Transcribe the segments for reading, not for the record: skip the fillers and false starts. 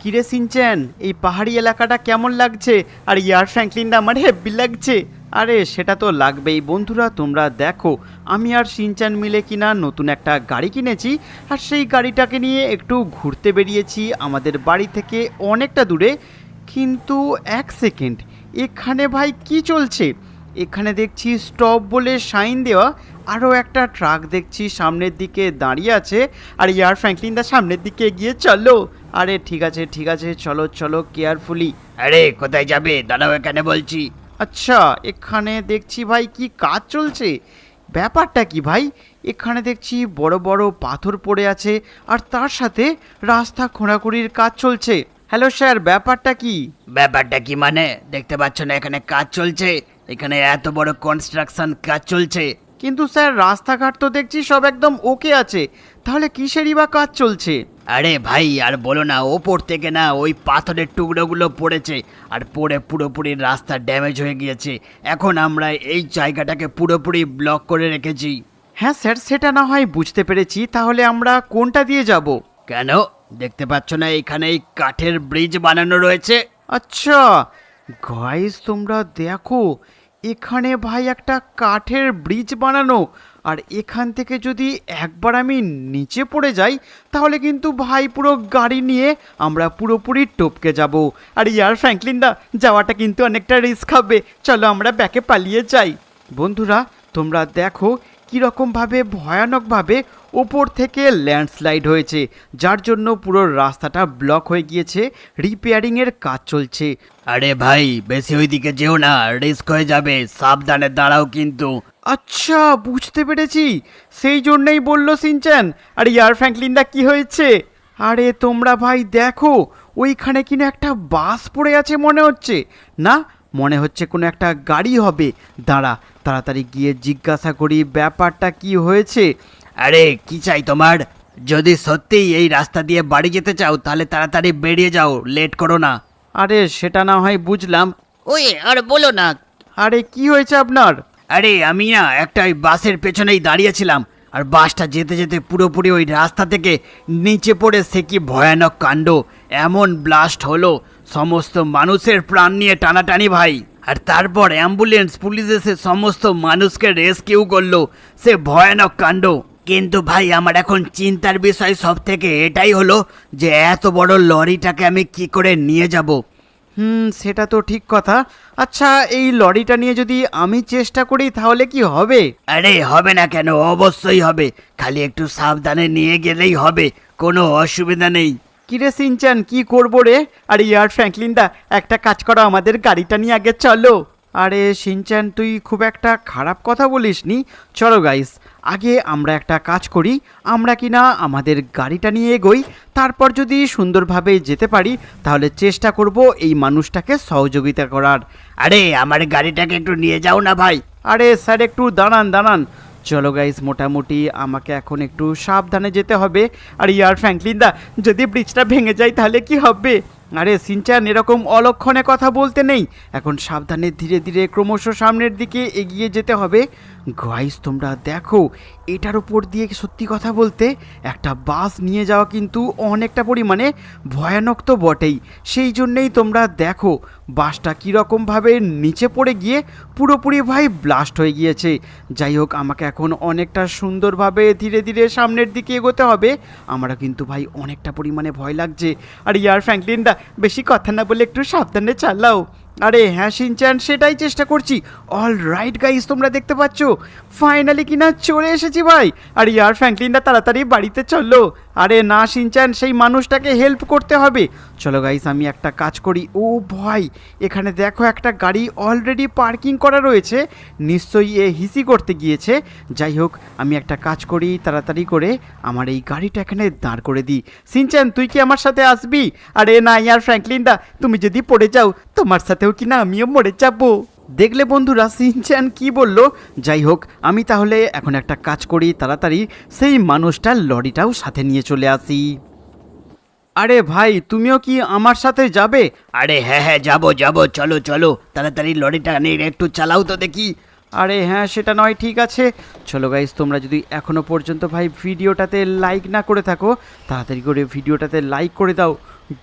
কিরে সিনচ্যান, এই পাহাড়ি এলাকাটা কেমন লাগছে? আর ইয়ার ফ্র্যাঙ্কলিনটা আমার হেব্বি লাগছে। আরে সেটা তো লাগবেই বন্ধুরা, তোমরা দেখো আমি আর সিনচ্যান মিলে কিনা নতুন একটা গাড়ি কিনেছি। আর সেই গাড়িটাকে নিয়ে একটু ঘুরতে বেরিয়েছি আমাদের বাড়ি থেকে অনেকটা দূরে। কিন্তু এক সেকেন্ড, এখানে ভাই কি চলছে? এখানে দেখছি স্টপ বলে সাইন দেওয়া, আরও একটা ট্রাক দেখছি সামনের দিকে দাঁড়িয়ে আছে। আর ইয়ার ফ্র্যাঙ্কলিন দা সামনের দিকে এগিয়ে চলো। আরে ঠিক আছে চলো চলো কেয়ারফুলি। আরে কোথায় যাবে? দাঁড়াও, এখানে বলছি। আচ্ছা, এখানে দেখছি ভাই কি কাজ চলছে। ব্যাপারটা কি ভাই? এখানে দেখছি বড় বড় পাথর পড়ে আছে, আর তার সাথে রাস্তা খোঁড়াখুড়ির কাজ চলছে। হ্যালো স্যার, ব্যাপারটা কি? ব্যাপারটা কি মানে? দেখতে পাচ্ছ না এখানে কাজ চলছে? এখানে এত বড় কনস্ট্রাকশন কাজ চলছে। কিন্তু স্যার রাস্তাঘাট তো দেখছি সব একদম ওকে আছে, তাহলে কিসেরই বা কাজ চলছে? আরে ভাই আর বলো না, ওপর থেকে না ওই পাথরের টুকরোগুলো পড়েছে, আর পড়ে পুরোপুরি রাস্তা ড্যামেজ হয়ে গিয়েছে। এখন আমরা এই জায়গাটাকে পুরোপুরি ব্লক করে রেখেছি। হ্যাঁ স্যার, সেটা না হয় বুঝতে পেরেছি, তাহলে আমরা কোনটা দিয়ে যাব? কেন? দেখতে পাচ্ছ না এখানে এই কাঠের ব্রিজ বানানো রয়েছে? আচ্ছা গাইস, তোমরা দেখো এখানে ভাই একটা কাঠের ব্রিজ বানানো। আর এখান থেকে যদি একবার আমি নিচে পড়ে যাই, তাহলে কিন্তু ভাই পুরো গাড়ি নিয়ে আমরা পুরোপুরি টপকে যাব। আর ইয়ার ফ্র্যাঙ্কলিন দা, যাওয়াটা কিন্তু অনেকটা রিস্ক হবে, চলো আমরা ব্যাকে পালিয়ে যাই। বন্ধুরা তোমরা দেখো কীরকমভাবে ভয়ানকভাবে ওপর থেকে ল্যান্ডস্লাইড হয়েছে, যার জন্য পুরো রাস্তাটা ব্লক হয়ে গিয়েছে, রিপেয়ারিংয়ের কাজ চলছে। আরে ভাই বেশি ওইদিকে যেও না, রিস্ক হয়ে যাবে, সাবধানে দাঁড়াও কিন্তু। আচ্ছা বুঝতে পেরেছি, সেই জন্যই বললো সিনচ্যান। আর ইয়ার ফ্র্যাঙ্কলিন দা কি হয়েছে? আরে তোমরা ভাই দেখো, ওইখানে কিনা একটা বাস পড়ে আছে মনে হচ্ছে। না, মনে হচ্ছে কোনো একটা গাড়ি হবে। দাঁড়া, তাড়াতাড়ি গিয়ে জিজ্ঞাসা করি ব্যাপারটা কি হয়েছে। আরে কি চাই তোমার? যদি সত্যিই এই রাস্তা দিয়ে বাড়ি যেতে চাও তাহলে তাড়াতাড়ি বেরিয়ে যাও, লেট করো না। আরে সেটা না হয় বুঝলাম। ওই আর বলো না। আরে কি হয়েছে আপনার? আরে আমি না একটা ওই বাসের পেছনেই দাঁড়িয়েছিলাম, আর বাসটা যেতে যেতে পুরোপুরি ওই রাস্তা থেকে নিচে পড়ে, সে কি ভয়ানক কাণ্ড! এমন ব্লাস্ট হলো, সমস্ত মানুষের প্রাণ নিয়ে টানাটানি ভাই। আর তারপর অ্যাম্বুলেন্স পুলিশ এসে সমস্ত মানুষকে রেস্কিউ করলো। সে ভয়ানক কাণ্ড। কিন্তু ভাই আমার এখন চিন্তার বিষয় সব থেকে এটাই হলো যে এত বড় লরিটাকে আমি কি করে নিয়ে যাব। সেটা তো ঠিক কথা। আচ্ছা, এই লরিটা নিয়ে যদি আমি চেষ্টা করি তাহলে কি হবে? আরে হবে না কেন? অবশ্যই হবে, খালি একটু সাবধানে নিয়ে গেলেই হবে, কোনো অসুবিধা নেই। কিরে সিনচ্যান, কি করবো রে? আরে ইয়ার ফ্র্যাঙ্কলিন দা, একটা কাজ করো, আমাদের গাড়িটা নিয়ে আগে চলো। আরে সিনচ্যান, তুই খুব একটা খারাপ কথা বলিসনি। চলো গাইস, আগে আমরা একটা কাজ করি, আমরা কিনা আমাদের গাড়িটা নিয়ে এগোই, তারপর যদি সুন্দরভাবে যেতে পারি তাহলে চেষ্টা করব এই মানুষটাকে সহযোগিতা করার। আরে আমার গাড়িটাকে একটু নিয়ে যাও না ভাই। আরে স্যার একটু দাঁড়ান। চলো গাইস, মোটামুটি আমাকে এখন একটু সাবধানে যেতে হবে। আর ইয়ার ফ্র্যাঙ্কলিন দা, যদি ব্রিজটা ভেঙে যায় তাহলে কি হবে? আরে সিনচ্যান, এরকম অলক্ষণে কথা বলতে নেই, এখন সাবধানে ধীরে ধীরে ক্রমশ সামনের দিকে এগিয়ে যেতে হবে। গাইস তোমরা দেখো, এটার উপর দিয়ে সত্যি কথা বলতে একটা বাস নিয়ে যাওয়া কিন্তু অনেকটা পরিমাণে ভয়ানক তো বটেই। সেই জন্যেই তোমরা দেখো বাসটা কীরকমভাবে নিচে পড়ে গিয়ে পুরোপুরি ভাই ব্লাস্ট হয়ে গিয়েছে। যাই হোক, আমাকে এখন অনেকটা সুন্দরভাবে ধীরে ধীরে সামনের দিকে এগোতে হবে। আমরা কিন্তু ভাই অনেকটা পরিমাণে ভয় লাগছে। আর ইয়ার ফ্র্যাঙ্কলিন দা, বেশি কথা না বলে একটু সাবধানে চালাও। আরে হ্যাঁ সিনচ্যান, সেটাই চেষ্টা করছি। অল রাইট গাইস, তোমরা দেখতে পাচ্ছ ফাইনালি কিনা চলে এসেছি ভাই। আর ইয়ার ফ্র্যাঙ্কলিন দা, তাড়াতাড়ি বাড়িতে চলো। আরে না সিনচ্যান, সেই মানুষটাকে হেল্প করতে হবে। চলো গাইস, আমি একটা কাজ করি। ও ভাই, এখানে দেখো একটা গাড়ি অলরেডি পার্কিং করা রয়েছে, নিশ্চয়ই এ হিসি করতে গিয়েছে। যাই হোক, আমি একটা কাজ করি, তাড়াতাড়ি করে আমার এই গাড়িটা এখানে দাঁড় করে দিই। সিনচ্যান, তুই কি আমার সাথে আসবি? আরে না ইয়ার ফ্র্যাঙ্কলিন দা, তুমি যদি পড়ে যাও তোমার সাথেও কিনা আমিও মরে যাবো। দেখলে বন্ধুরা সিনচ্যান কি বলল। যাই হোক, আমি তাহলে এখন একটা কাজ করি, তাড়াতাড়ি সেই মানুষটার লরিটাও সাথে নিয়ে চলে আসি। আরে ভাই, তুমিও কি আমার সাথে যাবে? আরে হ্যাঁ যাবো, চলো চলো, তাড়াতাড়ি লরিটা নিয়ে একটু চালাও তো দেখি। আরে হ্যাঁ, সেটা নয়, ঠিক আছে। চলো গাইস, তোমরা যদি এখনও পর্যন্ত ভাই ভিডিওটাতে লাইক না করে থাকো, তাড়াতাড়ি করে ভিডিওটাতে লাইক করে দাও।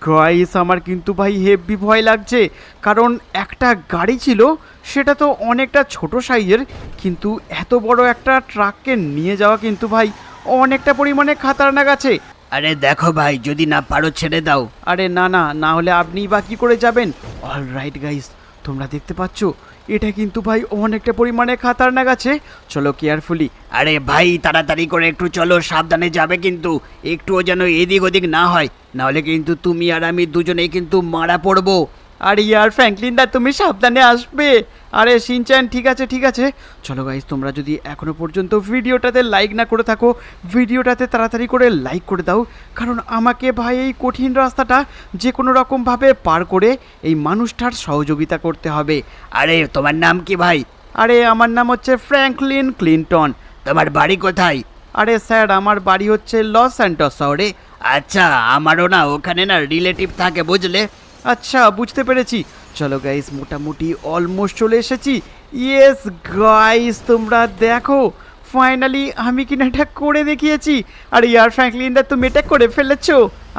গাইস আমার কিন্তু ভাই হেভি ভয় লাগছে, কারণ একটা গাড়ি ছিল সেটা তো অনেকটা ছোট সাইজের, কিন্তু এত বড় একটা ট্রাককে নিয়ে যাওয়া কিন্তু ভাই অনেকটা পরিমাণে খাতারনাক আছে। আরে দেখো ভাই, যদি না পারো ছেড়ে দাও। আরে না না, না হলে আপনিই বা কী করে যাবেন? অল রাইট গাইস, তোমরা দেখতে পাচ্ছ এটা কিন্তু ভাই অনেকটা পরিমাণে খাতারনাক আছে, চলো কেয়ারফুলি। আরে ভাই তাড়াতাড়ি করে একটু চলো, সাবধানে যাবে কিন্তু, একটুও যেন এদিক ওদিক না হয়, নাহলে কিন্তু তুমি আর আমি দুজনেই কিন্তু মারা পড়বো। আরে ইয়ার ফ্র্যাঙ্কলিন দা, তুমি সাবধানে আসবে। আরে শিনচ্যান ঠিক আছে ঠিক আছে, চলো গাইস, তোমরা যদি এখনো পর্যন্ত ভিডিওটাতে লাইক না করে থাকো, ভিডিওটাতে তাড়াতাড়ি করে লাইক করে দাও, কারণ আমাকে ভাই এই কঠিন রাস্তাটা যে কোনো রকমভাবে পার করে এই মানুষটার সহযোগিতা করতে হবে। আরে তোমার নাম কি ভাই? আরে আমার নাম হচ্ছে ফ্র্যাঙ্কলিন ক্লিনটন। তোমার বাড়ি কোথায়? আরে স্যার, আমার বাড়ি হচ্ছে লস স্যান্টোস শহরে। আচ্ছা, আমারও না ওখানে না রিলেটিভ থাকে, বুঝলে। আচ্ছা, বুঝতে পেরেছি। চলো গাইস, মোটামুটি অলমোস্ট চলে এসেছি। ইয়েস গাইস, তোমরা দেখো ফাইনালি আমি কিনা এটা করে দেখিয়েছি। আর ইয়ার ফ্র্যাঙ্কলিন দা, তুমি এটা করে ফেলেছো।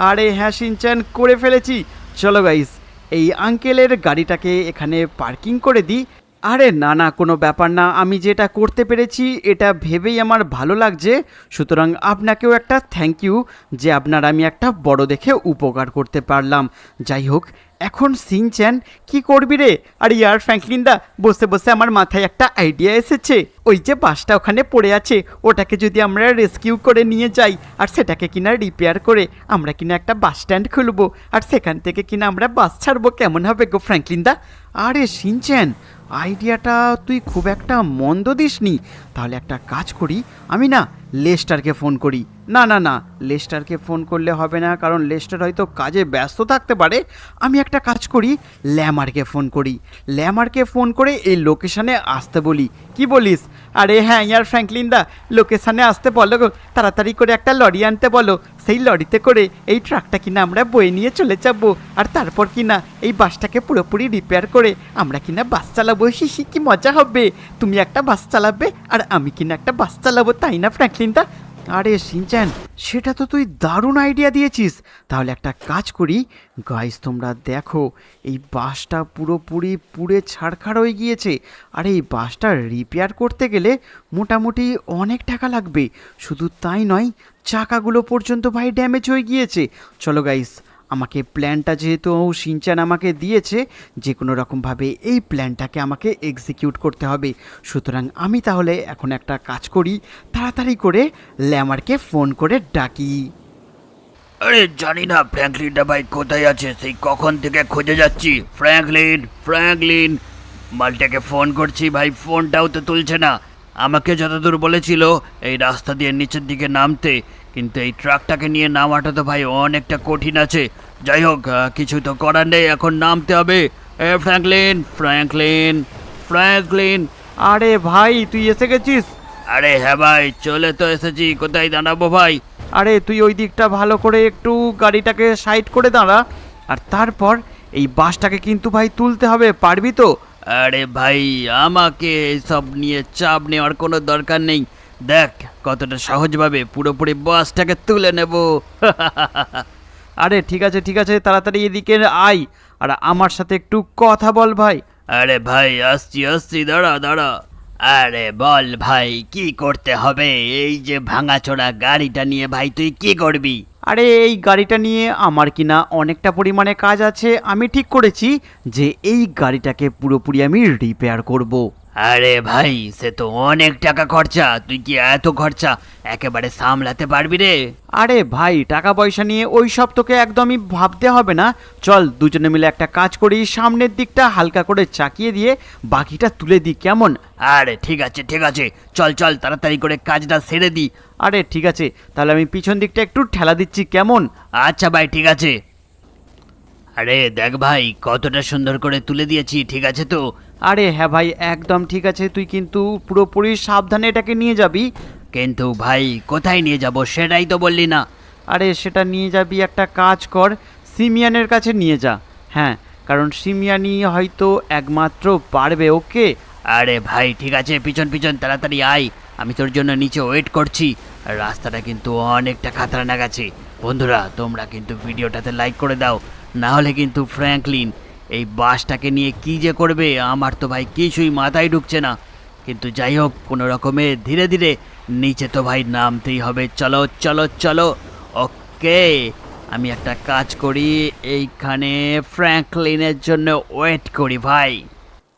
আরে হ্যাঁ শিনচ্যান, করে ফেলেছি। চলো গাইস, এই আঙ্কেলের গাড়িটাকে এখানে পার্কিং করে দিই। আরে না না, কোনো ব্যাপার না, আমি যেটা করতে পেরেছি এটা ভেবেই আমার ভালো লাগছে, সুতরাং আপনাকেও একটা থ্যাংক ইউ যে আপনার আমি একটা বড় দেখে উপকার করতে পারলাম। যাই হোক, এখন শিনচ্যান কি করবি রে? আর ইয়ার ফ্র্যাঙ্কলিন দা, বসে বসে আমার মাথায় একটা আইডিয়া এসেছে। ওই যে বাসটা ওখানে পড়ে আছে, ওটাকে যদি আমরা রেস্কিউ করে নিয়ে যাই আর সেটাকে কিনা রিপেয়ার করে আমরা কিনা একটা বাস স্ট্যান্ড খুলবো, আর সেখান থেকে কিনা আমরা বাস ছাড়বো, কেমন হবে গো ফ্র্যাঙ্কলিন দা? আরে শিনচ্যান, আইডিয়াটা তুই খুব একটা মন্দ দিসনি। তাহলে একটা কাজ করি, আমি না লেস্টারকে ফোন করি। না না না, লেস্টারকে ফোন করলে হবে না, কারণ লেস্টার হয়তো কাজে ব্যস্ত থাকতে পারে। আমি একটা কাজ করি, ল্যামারকে ফোন করি। ল্যামারকে ফোন করে এই লোকেশানে আসতে বলি, কি বলিস? আরে হ্যাঁ ইয়ার ফ্র্যাঙ্কলিন দা, লোকেশানে আসতে বলো গো, তাড়াতাড়ি করে একটা লরি আনতে বলো। সেই লরিতে করে এই ট্রাকটা কিনা আমরা বয়ে নিয়ে চলে যাবো, আর তারপর কিনা এই বাসটাকে পুরোপুরি রিপেয়ার করে আমরা কিনা বাস চালাবো। হিহি, কি মজা হবে! তুমি একটা বাস চালাবে আর আমি কিনা একটা বাস চালাবো, তাই না ফ্র্যাঙ্কলিন দা? আরে শিনচ্যান, সেটা তো তুই দারুণ আইডিয়া দিয়েছিস। তাহলে একটা কাজ করি গাইস, তোমরা দেখো এই বাসটা পুরোপুরি পুড়ে ছারখার হয়ে গিয়েছে, আর এই বাসটা রিপেয়ার করতে গেলে মোটামুটি অনেক টাকা লাগবে। শুধু তাই নয়, চাকাগুলো পর্যন্ত ভাই ড্যামেজ হয়ে গিয়েছে। চলো গাইস, আমাকে প্ল্যানটা যেহেতু শিনচ্যান আমাকে দিয়েছে, যে কোনো রকমভাবে এই প্ল্যানটাকে আমাকে এক্সিকিউট করতে হবে। সুতরাং আমি তাহলে এখন একটা কাজ করি, তাড়াতাড়ি করে ল্যামারকে ফোন করে ডাকি। আরে জানি না ফ্র্যাঙ্কলিনটা ভাই কোথায় আছে, সেই কখন থেকে খুঁজে যাচ্ছি। ফ্র্যাঙ্কলিন, ফ্র্যাঙ্কলিন, মালটাকে ফোন করছি ভাই, ফোনটাও তো তুলছে না। আমাকে যতদূর বলেছিল এই রাস্তা দিয়ে নিচের দিকে নামতে, কিন্তু এই ট্রাকটাকে নিয়ে নামাটা তো ভাই অনেকটা কঠিন আছে। যাই হোক, কিছু তো করার নেই, এখন নামতে হবে। এ ফ্র্যাঙ্কলিন, ফ্র্যাঙ্কলিন, ফ্র্যাঙ্কলিন। আরে ভাই, তুই এসে গেছিস? আরে হ্যাঁ ভাই, চলে তো এসেছি। কোথায় দাঁড়াবো ভাই? আরে তুই ওই দিকটা ভালো করে একটু গাড়িটাকে সাইড করে দাঁড়া, আর তারপর এই বাসটাকে কিন্তু ভাই তুলতে হবে, পারবি তো? আরে ভাই, আমাকে সব নিয়ে চাপ নেওয়ার কোনো দরকার নেই। দেখ কতটা সহজভাবে পুরোপুরি বাসটাকে তুলে নেব। আরে ঠিক আছে ঠিক আছে, তাড়াতাড়ি এদিকে আয় আর আমার সাথে একটু কথা বল ভাই। আরে ভাই, আসছি আসছি, দাঁড়া দাঁড়া। আরে বল ভাই, কি করতে হবে? এই যে ভাঙাচোরা গাড়িটা নিয়ে ভাই তুই কি করবি? আরে এই গাড়িটা নিয়ে আমার কিনা অনেকটা পরিমাণে কাজ আছে। আমি ঠিক করেছি যে এই গাড়িটাকে পুরোপুরি আমি রিপেয়ার করব। আরে ভাই, সে তো অনেক টাকা খরচা, তুই কি এত খরচা একেবারে সামলাতে পারবি রে? আরে ভাই, টাকা পয়সা নিয়ে ওই সব তোকে একদমই ভাবতে হবে না। চল দুজনে মিলে একটা কাজ করি, সামনের দিকটা হালকা করে চাকিয়ে দিয়ে বাকিটা তুলে দিই, কেমন? আরে ঠিক আছে ঠিক আছে, চল চল তাড়াতাড়ি করে কাজটা সেরে দি। আরে ঠিক আছে, তাহলে আমি পিছন দিকটা একটু ঠেলা দিচ্ছি, কেমন? আচ্ছা ভাই, ঠিক আছে। আরে দেখ ভাই, কতটা সুন্দর করে তুলে দিয়েছি, ঠিক আছে তো? আরে হ্যাঁ ভাই, একদম ঠিক আছে। তুই কিন্তু পুরোপুরি সাবধানে এটাকে নিয়ে যাবি। কিন্তু ভাই কোথায় নিয়ে যাব সেটাই তো বললি না। আরে সেটা নিয়ে যাবি, একটা কাজ কর, সিমিয়ানের কাছে নিয়ে যা। হ্যাঁ, কারণ সিমিয়ানই হয়তো একমাত্র পারবে। ওকে? আরে ভাই ঠিক আছে, পিছন পিছন তাড়াতাড়ি আয়, আমি তোর জন্য নিচে ওয়েট করছি। আর রাস্তাটা কিন্তু অনেকটা খাতরানাক আছে, বন্ধুরা তোমরা কিন্তু ভিডিওটাতে লাইক করে দাও, না হলে কিন্তু ফ্র্যাঙ্কলিন এই বাসটাকে নিয়ে কি যে করবে আমার তো ভাই কিছুই মাথায় ঢুকছে না। কিন্তু যাই হোক, কোনো রকমে ধীরে ধীরে নিচে তো ভাই নামতেই হবে। চলো চলো চলো। ওকে, আমি একটা কাজ করি, এইখানে ফ্র্যাঙ্কলিনের জন্য ওয়েট করি ভাই।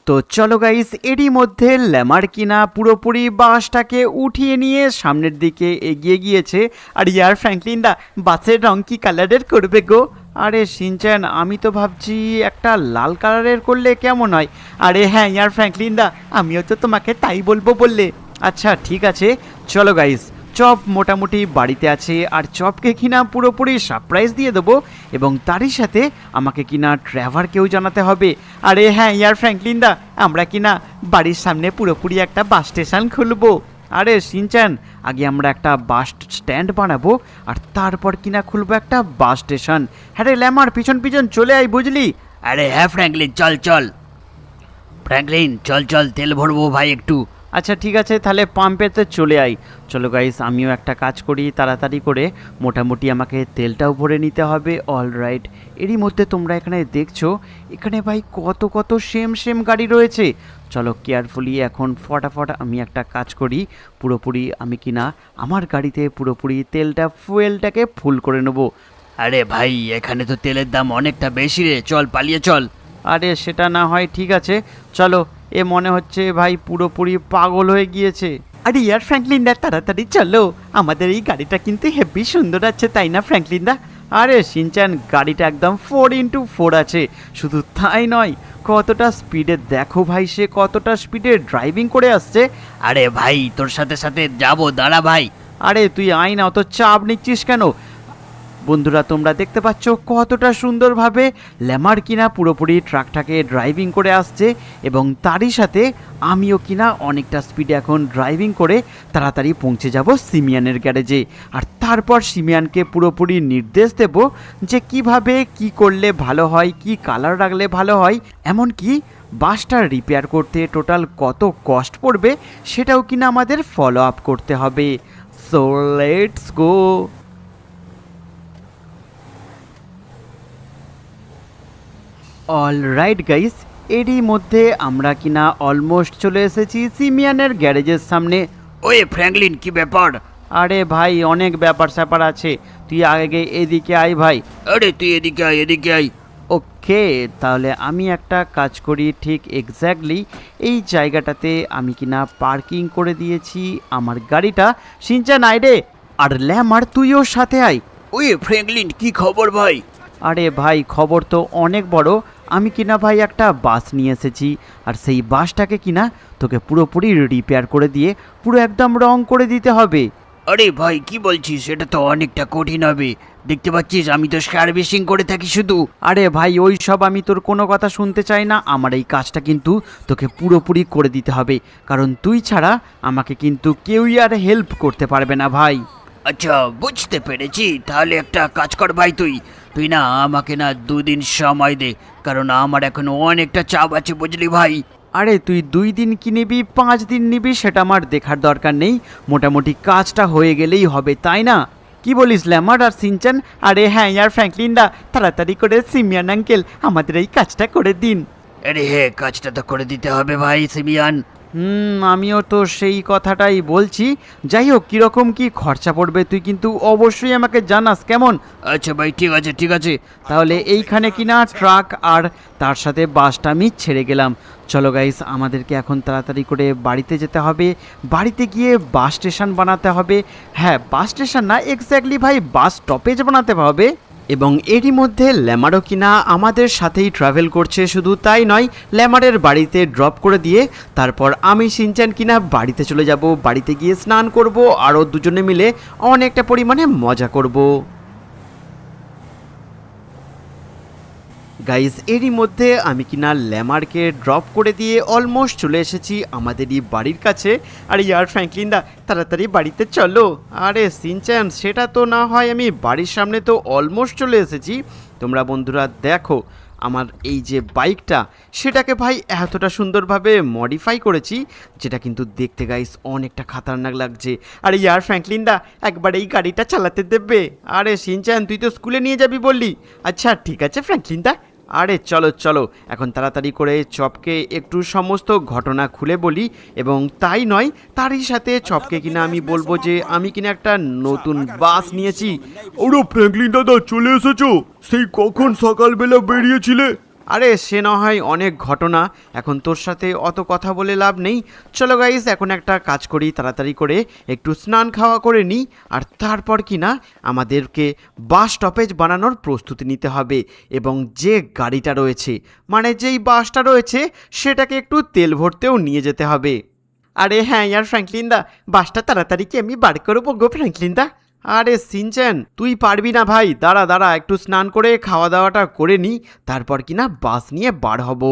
তো চলো গাইস, এরই মধ্যে ল্যামার কিনা পুরোপুরি বাসটাকে উঠিয়ে নিয়ে সামনের দিকে এগিয়ে গিয়েছে। আর ইয়ার ফ্র্যাঙ্কলিন দা, বাসের রং কি কালারের করবে গো? আরে শিনচ্যান, আমি তো ভাবছি একটা লাল কালারের করলে কেমন হয়। আরে হ্যাঁ ইয়ার ফ্র্যাঙ্কলিন দা, আমিও তো তোমাকে তাই বলবো বললে। আচ্ছা ঠিক আছে, চলো গাইস। চপ মোটামুটি বাড়িতে আছে, আর চপকে কিনা পুরোপুরি সারপ্রাইজ দিয়ে দেবো, এবং তারই সাথে আমাকে কিনা ড্রাইভারকেও জানাতে হবে। আরে হ্যাঁ ইয়ার ফ্র্যাঙ্কলিন দা, আমরা কিনা বাড়ির সামনে পুরোপুরি একটা বাস স্টেশন খুলবো। আরে শিনচ্যান, আগে আমরা একটা বাস স্ট্যান্ড বানাবো, আর তারপর কিনা খুলবো একটা বাস স্টেশন। হ্যাঁ রে ল্যামার, পিছন পিছন চলে আয় বুঝলি। আরে হ্যাঁ ফ্র্যাঙ্কলিন, চল চল। ফ্র্যাঙ্কলিন চল চল, তেল ভরবো ভাই একটু। আচ্ছা ঠিক আছে, তাহলে পাম্পেতে চলে আই। চলো গাইস, আমিও একটা কাজ করি তাড়াতাড়ি করে, মোটামুটি আমাকে তেলটাও ভরে নিতে হবে। অলরাইট, এরই মধ্যে তোমরা এখানে দেখছো, এখানে ভাই কত কত সেম সেম গাড়ি রয়েছে। চলো কেয়ারফুলি এখন ফটাফট আমি একটা কাজ করি, পুরোপুরি আমি কিনা আমার গাড়িতে পুরোপুরি তেলটা ফুয়েলটাকে ফুল করে নেবো। আরে ভাই, এখানে তো তেলের দাম অনেকটা বেশি রে, চল পালিয়ে চল। আরে সেটা না হয় ঠিক আছে, চলো। এ মনে হচ্ছে ভাই পুরোপুরি পাগল হয়ে গিয়েছে। আরে ইয়ার ফ্র্যাঙ্কলিন দা, তাড়াতাড়ি চলো, আমাদের এই গাড়িটা কিন্তু হেভি সুন্দর আছে, তাই না ফ্র্যাঙ্কলিন দা? আরে শিনচ্যান, গাড়িটা একদম 4x4 আছে। শুধু তাই নয়, কতটা স্পিডে দেখো ভাই, সে কতটা স্পিডে ড্রাইভিং করে আসছে। আরে ভাই, তোর সাথে সাথে যাবো, দাঁড়া ভাই। আরে তুই আয় না, অত চাপ নিচ্ছিস কেন? বন্ধুরা তোমরা দেখতে পাচ্ছ কতটা সুন্দরভাবে ল্যামার কিনা পুরোপুরি ট্রাকটাকে ড্রাইভিং করে আসছে, এবং তারই সাথে আমিও কিনা অনেকটা স্পিডে এখন ড্রাইভিং করে তাড়াতাড়ি পৌঁছে যাব সিমিয়ানের গ্যারেজে। আর তারপর সিমিয়ানকে পুরোপুরি নির্দেশ দেব যে কিভাবে কি করলে ভালো হয়, কি কালার রাখলে ভালো হয়, এমনকি বাসটা রিপেয়ার করতে টোটাল কত কস্ট পড়বে সেটাও কিনা আমাদের ফলো আপ করতে হবে। So let's go. Alright guys, এরই মধ্যে আমরা কিনা অলমোস্ট চলে এসেছি সিমিয়ানের গ্যারেজের সামনে। ওয়ে ফ্র্যাঙ্কলিন, কি ব্যাপার? আরে ভাই, অনেক ব্যাপার স্যাপার আছে, তুই আগে এদিকে আয় ভাই। আরে তুই এদিকে আয়, এদিকে আয়। ওকে, তাহলে আমি একটা কাজ করি, ঠিক এক্স্যাক্টলি এই জায়গাটাতে আমি কিনা পার্কিং করে দিয়েছি আমার গাড়িটা। শিনচ্যান আয় রে, আর ল্যামার তুইও সাথে আয়। ওয়ে ফ্র্যাঙ্কলিন, কি খবর ভাই? আরে ভাই, খবর তো অনেক বড়। আমি কিনা ভাই একটা বাস নিয়ে এসেছি, আর সেই বাসটাকে কিনা তোকে পুরোপুরি রিপেয়ার করে দিয়ে পুরো একদম রং করে দিতে হবে। আরে ভাই, কি বলছিস? এটা তো অনেকটা কঠিন হবে, দেখতে পাচ্ছিস আমি তো সার্ভিসিং করে থাকি শুধু। আরে ভাই, ওই সব আমি তোর কোনো কথা শুনতে চাই না, আমার এই কাজটা কিন্তু তোকে পুরোপুরি করে দিতে হবে, কারণ তুই ছাড়া আমাকে কিন্তু কেউই আর হেল্প করতে পারবে না ভাই। আচ্ছা বুঝতে পেরেছি, তাহলে একটা কাজ কর ভাই, তুই তুই না আমাকে না 2 দিন সময় দে, কারণ আমার এখন অনেকটা চাপ আছে বুঝলি ভাই। আরে তুই 2 দিন কি নিবি, 5 দিন নিবি, সেটা আমার দেখার দরকার নেই, মোটামুটি কাজটা হয়ে গেলেই হবে, তাই না? কি বলিস ল্যামার আর সিনচ্যান? আরে হ্যাঁ ইয়ার ফ্র্যাঙ্কলিন দা, তাড়াতাড়ি করে সিমিয়ান আঙ্কেল আমাদের এই কাজটা করে দিন। আরে হ্যাঁ, কাজটা তো করে দিতে হবে ভাই সিমিয়ান। আমিও তো সেই কথাটাই বলছি। যাই হোক, কীরকম কি খরচা পড়বে তুই কিন্তু অবশ্যই আমাকে জানাস, কেমন? আচ্ছা ভাই, ঠিক আছে ঠিক আছে। তাহলে এইখানে কিনা ট্রাক আর তার সাথে বাসটা আমি ছেড়ে গেলাম। চলো গাইস, আমাদেরকে এখন তাড়াতাড়ি করে বাড়িতে যেতে হবে, বাড়িতে গিয়ে বাস স্টেশন বানাতে হবে। হ্যাঁ, বাস স্টেশন না, এক্স্যাক্টলি ভাই বাস স্টপেজ বানাতে হবে। এবং এরই মধ্যে ল্যামারও কিনা আমাদের সাথেই ট্রাভেল করছে। শুধু তাই নয়, ল্যামারের বাড়িতে ড্রপ করে দিয়ে তারপর আমি শিনচ্যান কিনা বাড়িতে চলে যাব, বাড়িতে গিয়ে স্নান করব, আরও দুজনে মিলে অনেকটা পরিমাণে মজা করব। গাইস, এরই মধ্যে আমি কিনা ল্যামারকে ড্রপ করে দিয়ে অলমোস্ট চলে এসেছি আমাদেরই বাড়ির কাছে। আর ইয়ার ফ্র্যাঙ্কলিন দা, তাড়াতাড়ি বাড়িতে চলো। আরে শিনচ্যান, সেটা তো না হয়, আমি বাড়ির সামনে তো অলমোস্ট চলে এসেছি। তোমরা বন্ধুরা দেখো, আমার এই যে বাইকটা সেটাকে ভাই এতটা সুন্দরভাবে মডিফাই করেছি, যেটা কিন্তু দেখতে গাইস অনেকটা খাতারনাক লাগছে। আরে ইয়ার ফ্র্যাঙ্কলিন দা, একবার এই গাড়িটা চালাতে দেবে? আরে সিনচ্যান, তুই তো স্কুলে নিয়ে যাবি বললি। আচ্ছা ঠিক আছে ফ্র্যাঙ্কলিন দা। আরে চলো চলো, এখন তাড়াতাড়ি করে চপকে একটু সমস্ত ঘটনা খুলে বলি, এবং তাই নয় তারই সাথে চপকে কিনা আমি বলবো যে আমি কিনা একটা নতুন বাস নিয়েছি। ওরা ফ্র্যাঙ্কলিন দাদা চলে এসেছো? সেই কখন সকালবেলা বেরিয়েছিলে? আরে সে না হয় অনেক ঘটনা, এখন তোর সাথে অত কথা বলে লাভ নেই। চলো গাইস, এখন একটা কাজ করি, তাড়াতাড়ি করে একটু স্নান খাওয়া করে নিই, আর তারপর কি না আমাদেরকে বাস স্টপেজ বানানোর প্রস্তুতি নিতে হবে, এবং যে গাড়িটা রয়েছে মানে যেই বাসটা রয়েছে সেটাকে একটু তেল ভরতেও নিয়ে যেতে হবে। আরে হ্যাঁ ইয়ার ফ্র্যাঙ্কলিন দা, বাসটা তাড়াতাড়ি কি আমি বার করবো গো ফ্র্যাঙ্কলিন দা? আরে সিনচ্যান, তুই পারবি না ভাই, দাঁড়া দাঁড়া, একটু স্নান করে খাওয়া দাওয়াটা করে নিই, তারপর কিনা বাস নিয়ে বার হব।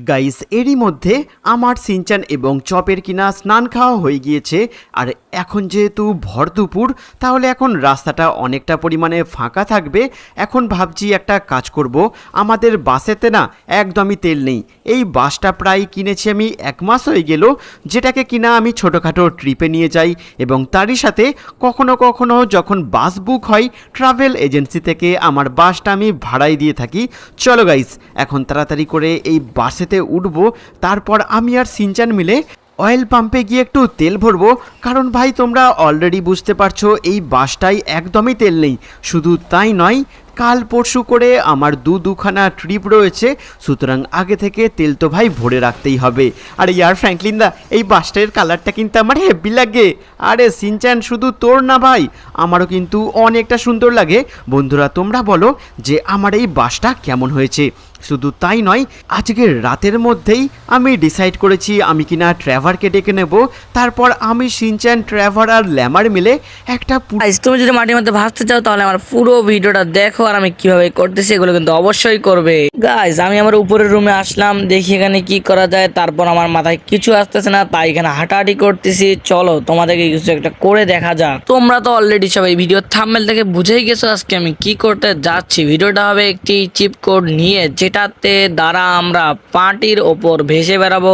গাইস, এরই মধ্যে আমার সিনচ্যান এবং চপের কিনা স্নান খাওয়া হয়ে গিয়েছে, আর এখন যেহেতু ভর দুপুর, তাহলে এখন রাস্তাটা অনেকটা পরিমাণে ফাঁকা থাকবে। এখন ভাবছি একটা কাজ করব, আমাদের বাসেতে না একদমই তেল নেই। এই বাসটা প্রায় কিনেছি আমি 1 মাস হয়ে গেল, যেটাকে কিনা আমি ছোটোখাটো ট্রিপে নিয়ে যাই, এবং তারই সাথে কখনো কখনো যখন বাস বুক হয় ট্রাভেল এজেন্সি থেকে আমার বাসটা আমি ভাড়াই দিয়ে থাকি। চলো গাইস, এখন তাড়াতাড়ি করে এই বাসে উঠবো, তারপর আমি আর সিনচ্যান মিলে অয়েল পাম্পে গিয়ে একটু তেল ভরবো, কারণ ভাই তোমরা অলরেডি বুঝতে পারছো এই বাসটাই একদমই তেল নেই। শুধু তাই নয়, কাল পরশু করে আমার দুখানা ট্রিপ রয়েছে, সুতরাং আগে থেকে তেল তো ভাই ভরে রাখতেই হবে। আরে ইয়ার ফ্র্যাঙ্কলিন দা, এই বাসটার কালারটা কিন্তু আমার হেভি লাগে। আরে সিনচ্যান, শুধু তোর না ভাই, আমারও কিন্তু অনেকটা সুন্দর লাগে। বন্ধুরা তোমরা বলো যে আমার এই বাসটা কেমন হয়েছে। শুধু তাই নয়, আজকের রাতের মধ্যেই আমি ডিসাইড করেছি আমি কিনা ট্র্যাভারকে ডেকে নেব, তারপর আমি সিনচ্যান, ট্র্যাভার আর ল্যামার মিলে একটা গাইস, তুমি যদি মাটির মধ্যে ভাসতে চাও তাহলে আমার পুরো ভিডিওটা দেখো, আর আমি কিভাবে করতেছি এগুলো কিন্তু অবশ্যই করবে। গাইস, আমি আমার উপরের রুমে আসলাম, দেখি এখানে কি করা যায়, তারপর আমার মাথায় কিছু আসতেছে না, তাই এখানে হাঁটাহাঁটি করতেছি। চলো তোমাদেরকে কিছু একটা করে দেখা যাক। তোমরা তো অলরেডি সবাই ভিডিও থাম্বনেল থেকে বুঝেই গেছো আজকে আমি কি করতে যাচ্ছি। ভিডিওটা হবে একটি চিপ কোড নিয়ে, যেটাতে দ্বারা আমরা মাটির ওপর ভেসে বেড়াবো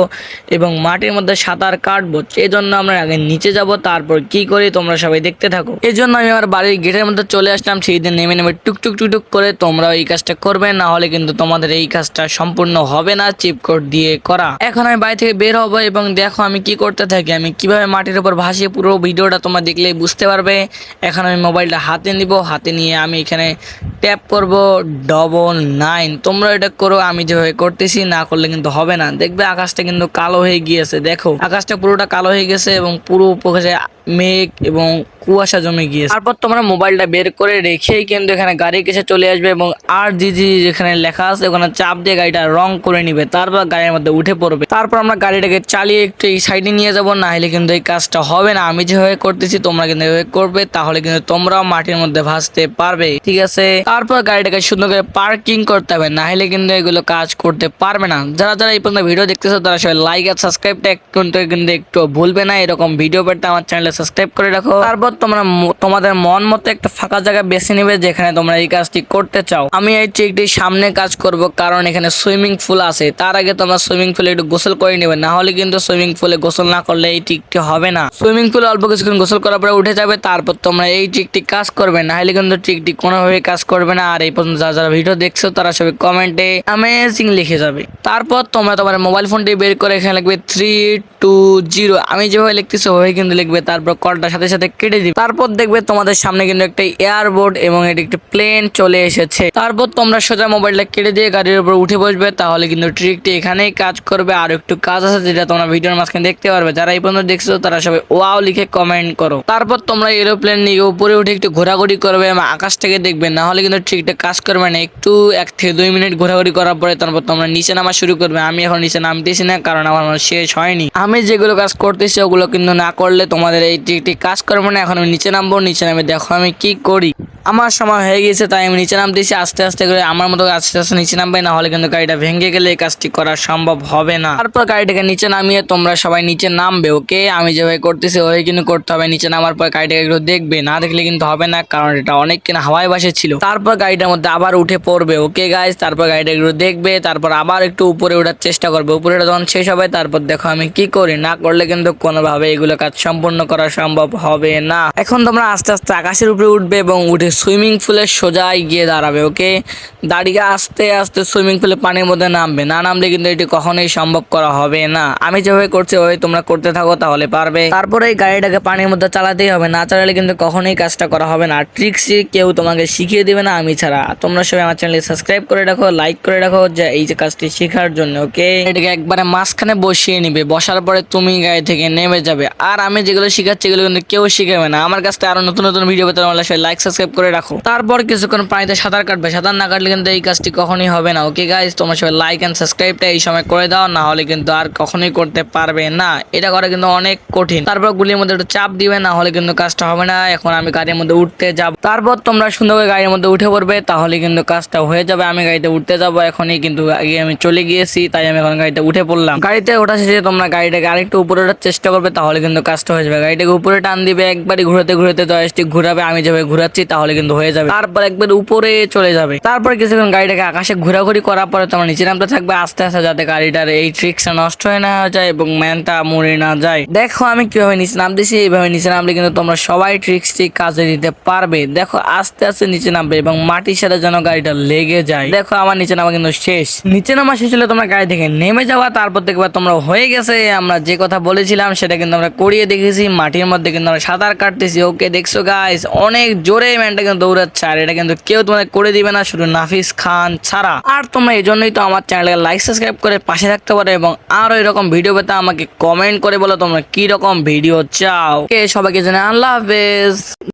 এবং মাটির মধ্যে সাঁতার কাটবো। এই জন্য আমরা আগে নিচে যাব, তারপর কি করি তোমরা সবাই দেখতে থাকো। এই জন্য আমি আমার বাড়ির গেটের মধ্যে চলে আসলাম, সেই দিন নেমে নেমে টুকটুক টুকটুক করে তোমরা এই কাজটা করবে, না হলে কিন্তু তোমাদের এই কাজটা সম্পূর্ণ হবে না চিপ কোড দিয়ে করা। এখন আমি বাড়ি থেকে বের হবো এবং দেখো আমি কি করতে থাকি, আমি কিভাবে মাটির উপর ভাসি। পুরো ভিডিওটা তোমরা দেখলেই বুঝতে পারবে। এখন আমি মোবাইলটা হাতে নিব, হাতে নিয়ে আমি এখানে ট্যাপ করব 999। তোমরা এটা করো আমি যেভাবে করতেছি, না করলে কিন্তু হবে না। দেখবে আকাশটা কিন্তু কালো হয়ে গিয়েছে, দেখো আকাশটা পুরোটা কালো হয়ে গেছে এবং পুরো উপরে মেঘ এবং কুয়াশা জমে গিয়েছে। তারপর তোমরা মোবাইলটা বের করে রেখেই কিন্তু এখানে গাড়ি কাছে চলে আসবে এবং আর জি যেখানে লেখা আছে ওখানে চাপ দিয়ে গাড়িটা রং করে নিবে, তারপর গাড়ির মধ্যে উঠে পড়বে। তারপর আমরা গাড়িটাকে চালিয়ে একটু এই সাইডে নিয়ে যাবো, না হলে কিন্তু এই কাজটা হবে না। আমি যেভাবে করতেছি তোমরা কিন্তু এভাবে করবে, তাহলে কিন্তু তোমরাও মাটির মধ্যে ভাসতে পারবে, ঠিক আছে। তারপর গাড়িটাকে সুন্দর করে পার্কিং করতে হবে, না হলে কিন্তু এগুলো কাজ করতে পারবে না। যারা যারা এই পর্যন্ত ভিডিও দেখতেছো তারা সবাই লাইক আর সাবস্ক্রাইবটা একটু ভুলবে না। এরকম ভিডিও পেতে আমার চ্যানেলে সাবস্ক্রাইব করে রাখো। তারপর তোমরা তোমাদের মন মতো একটা ফাঁকা জায়গা বেছে নেবে যেখানে তোমরা এই কাজটি করতে চাও। আমি এই ট্রিকটি সামনে কাজ করব, কারণ এখানে সুইমিং পুল আছে। তার আগে তোমরা সুইমিং পুলে একটু গোসল করে নেবে, না হলে কিন্তু সুইমিং পুলে গোসল না করলে এই ট্রিকটি হবে না। সুইমিং পুলে অল্প কিছুক্ষণ গোসল করার পরে উঠে যাবে, তারপর তোমরা এই ট্রিকটি কাজ করবে, না হলে কিন্তু ট্রিকটি কোনোভাবে কাজ করবে না। আর এই পর্যন্ত যারা যারা ভিডিও দেখছো তারা সবাই কমেন্টে অ্যামেজিং লিখে যাবে। তারপর তোমরা তোমার মোবাইল ফোনটি বের করে এখানে লিখবে 320। আমি যেভাবে লিখতেছি ওভাবে কিন্তু লিখবে, তারপর কলটার সাথে সাথে কেটে দিবে। তারপর দেখবে তোমাদের সামনে কিন্তু একটা এয়ারবোর্ড এবং এটি একটি প্লেন চলে এসেছে। তারপর তোমরা সোজা মোবাইলটা কেটে দিয়ে গাড়ির উপর উঠে বসবে, তাহলে কিন্তু ট্রিকটি এখানেই কাজ করবে। আর একটু কাজ আছে যেটা তোমরা ভিডিওর মাঝখানে দেখতে পারবে। যারা এই পর্যন্ত দেখছো তারা সবাই ওয়াও লিখে কমেন্ট করো। তারপর তোমরা এরোপ্লেন নিয়ে উপরে উঠে একটু ঘোরাঘুরি করবে এবং আকাশ থেকে দেখবে, না হলে কিন্তু ট্রিকটা কাজ করবে না। একটু 1 থেকে 2 মিনিট ঘোরাঘুরি করার পরে তারপর তোমরা নিচে নামা শুরু করবে। আমি এখন নিচে নামতেছি না, কারণ আমার শেষ হয়নি। আমি যেগুলো কাজ করতেছি ওগুলো কিন্তু না করলে তোমাদের এই ট্রিকটি কাজ করবে না। এখন আমি নিচে নামবো, নিচে নামে দেখো আমি কি করি। আমার সময় হয়ে গেছে, তাই আমি নিচে নামতেছি আস্তে আস্তে করে, আমার মতো আস্তে আস্তে নিচে নামবে, না হলে কিন্তু গাড়িটা ভেঙে গেলে এই কাজটি করা সম্ভব হবে না। তারপর গাড়িটাকে নিচে নামিয়ে তোমরা সবাই নিচে নামবে, ওকে? আমি যেভাবে করতেছি ওই কিন্তু করতে হবে। নিচে নামার পর গাড়িটাকে একটু দেখবে, না দেখলে কিন্তু হবে না, কারণ এটা অনেক কিনা হাওয়ায় বাসে ছিল। তারপর গাড়িটার মধ্যে আবার উঠে পড়বে, ওকে গাইস? তারপর গাড়িটা একটু দেখবে, তারপর আবার একটু উপরে ওঠার চেষ্টা করবে। উপরে ওঠা যখন শেষ হবে তারপর দেখো আমি কি করি, না করলে কিন্তু কোনোভাবে এগুলো কাজ সম্পূর্ণ করা সম্ভব হবে না। এখন তোমরা আস্তে আস্তে আকাশের উপরে উঠবে এবং উঠে সুইমিং পুলের সোজাই গিয়ে দাঁড়াবে, ওকে? দাঁড়িয়ে আস্তে আস্তে সুইমিং পুলে পানির মধ্যে নামবে, না নামলে কিন্তু এটি কখনোই সম্ভব করা হবে না। আমি যেভাবে করছি ওই তোমরা করতে থাকো, তাহলে পারবে। তারপরে এই গাড়িটাকে পানির মধ্যে চালাতেই হবে, না চালালে কিন্তু কখনোই কাজটা করা হবে না। ট্রিক্সই কেউ তোমাকে শিখিয়ে দিবে না আমি ছাড়া। তোমরা সবাই আমার চ্যানেলে সাবস্ক্রাইব করে রাখো, লাইক করে রাখো, যে এই যে কাজটি শেখার জন্য, ওকে? এটাকে একবারে মাঝখানে বসিয়ে নিবে, বসার পরে তুমি গাড়ি থেকে নেমে যাবে। আর আমি যেগুলো শিখাচ্ছি এগুলো কিন্তু কেউ শিখাবে না। আমার কাছ থেকে আরো নতুন নতুন ভিডিও পেতে তোমরা সবাই লাইক সাবস্ক্রাইব করে রাখো। তারপর কিছুক্ষণ পানিতে সাঁতার কাটবে, সাঁতার না কাটলে কিন্তু এই কাজটি কখনোই হবে না, ওকে গাইস? তোমরা সবাই লাইক এন্ড সাবস্ক্রাইবটা এই সময় করে দাও, না হলে কিন্তু আর কখনোই করতে পারবে না। এটা করা কিন্তু অনেক কঠিন। তারপর গুলির মধ্যে একটু চাপ দিবে, না হলে কিন্তু কাজটা হবে না। এখন আমি গাড়ির মধ্যে উঠতে যাব, তারপর তোমরা সুন্দর করে গাড়ির মধ্যে উঠে পড়বে, তাহলে কিন্তু কাজটা হয়ে যাবে। আমি গাড়িতে উঠতে যাবো এখনই, কিন্তু আগে আমি চলে গিয়েছি, তাই আমি এখন গাড়িতে উঠে পড়লাম। গাড়িতে ওঠা শেষে তোমরা গাড়িটাকে আরেকটু উপরে ওঠার চেষ্টা করবে, তাহলে কিন্তু কাজটা হয়ে যাবে। গাড়িটাকে উপরে টান দিবে, একবারই ঘুরাতে ঘুরাতে জয়স্টিক ঘুরাবে, আমি যেভাবে ঘুরাচ্ছি, তাহলে কিন্তু হয়ে যাবে। তারপর একবার উপরে চলে যাবে। তারপর কিছুক্ষণ গাড়িটাকে আকাশে ঘোরাঘুরি করার পরে তোমরা নিচে নামতে থাকবে আস্তে আস্তে, যাতে গাড়িটার এই ট্রিক্সটা নষ্ট হয়ে না যায় এবং ম্যানটা মরে না যায়। দেখো আমি কিভাবে নিচে নামতেছি, এইভাবে নিচে নামলে কিন্তু তোমরা সবাই ট্রিক্সটি কাজে দিতে পারবে। দেখো আস্তে আস্তে নিচে নামবে এবং মাটির সাথে যেন গাড়িটা লেগে যায়। দেখো আমার নিচে নামা কিন্তু শেষ। নিচে নামা শেষ হলে তোমরা গাড়ি থেকে নেমে যাওয়া, তারপর দেখবা তোমরা হয়ে গেছে। আমরা যে কথা বলেছিলাম সেটা কিন্তু আমরা করিয়ে দেখেছি, মাটির মধ্যে কিন্তু আমরা সাঁতার কাটতেছি, ওকে? দেখছো গাইস, অনেক জোরে ম্যানটা কিন্তু দৌড়াচ্ছে, আর এটা কিন্তু কেউ তোমাদের করে দিবে না, শুধু নাফিস খান ছাড়া। আর তোমরা এই জন্যই তো আমার চ্যানেলকে লাইক সাবস্ক্রাইব করে পাশে থাকতে পারো, এবং আরো এরকম ভিডিও পেতে আমাকে কমেন্ট করে বলো তোমরা কি রকম ভিডিও চাও। ওকে, সবাইকে জানাই আল্লাহ হাফেজ।